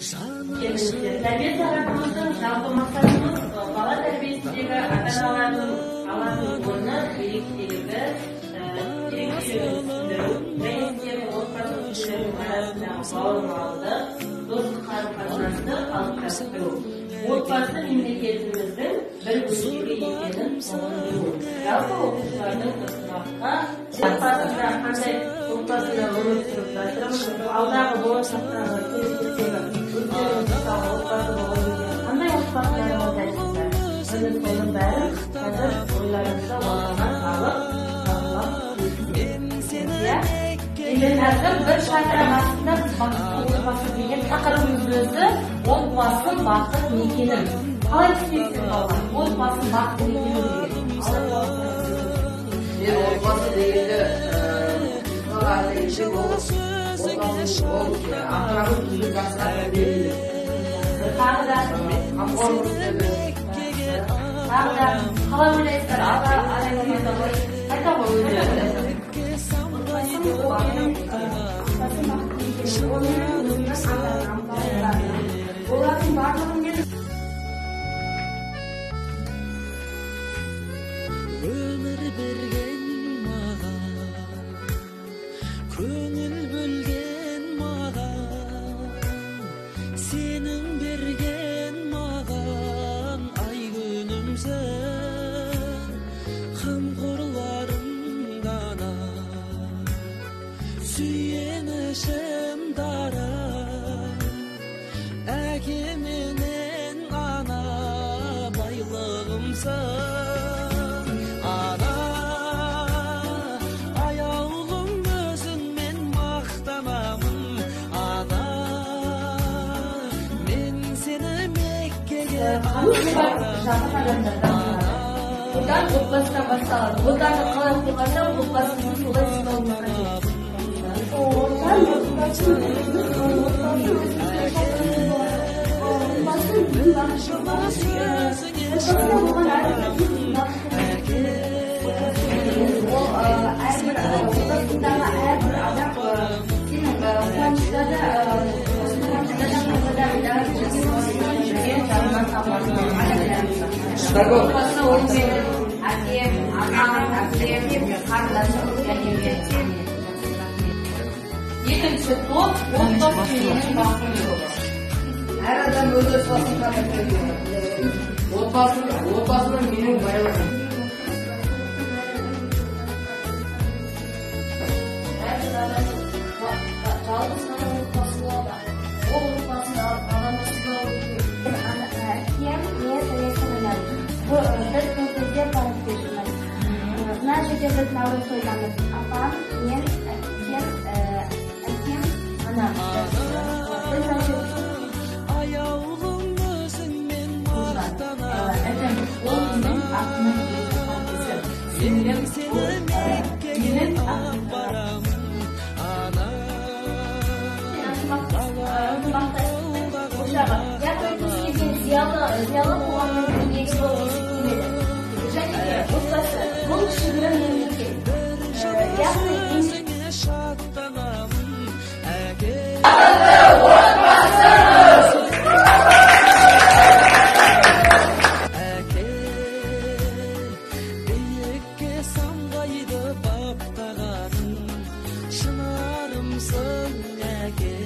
Tәрбие сағатымыздың жалпы мақсатымыз бала тәрбиесіндегі ата-аналардың алатын орны ерекшелігі түсіндіру, және отбасы мүшелерінің арасындағы бауырмалдық, достық қарым-қатынасты қалыптастыру, отбасы мемлекетіміздің бір бөлшегі екенін ұғындыру, жалпы оқушылардың ынтымаққа отбасында қандай отбасында өмір сүріп жатырмыз, алдағы болашақтағы келешектегі қандай отбасыларымыз айтыңыздар. Біз соның бәрін қазір ойларымызда ойланған алып енді қазір бір шаңырақ астында біз отбасы деген тақырыбымыз өзі отбасы бақыт мекенім. Қалай түсінесіз балалар? Отбасы бақыт мекенім деген. Мен отбасы дегенде ақырағын түзіп жасқа береді. Тағы да қалай ойлайсыздар? Қайта ғой олардың барлығын өмір берген маған, көңіл бөлген маған, сенің берген маған ай күнімсің, қамқорларым ғана, сүйенішім дара, әке менен ана байлығымсың. Одан отбасынан басталады. Отаны қалай құрғанда отбасының солай сыйлауына қажет. Отбасы ол менің әкем, анам, әкем, қарындасым, және мен. Екінші топ отбасы менің бақытым жолы. Әр адам өз отбасын қадірлейді. Отбасының менің байлығым. Жалғыз ғана отбасы болады. Ол отбасында адамды сыйлау керек. Кем мен сәлесімін. Біз көзде барып келдік. Мына жерде біз наурыз тойлаймыз. Апам, мен, әкем, анам. Біз аяулым өзіңмен мақтанамын. Ол менің атымның Сенің меккеге барамын. Зиялы қоғамның негізгі болып есептеледі. Және де отбасы бұл кішігірім мемлекет. Яғни әке биікке самғайды баптағаным, шынарымсың әке.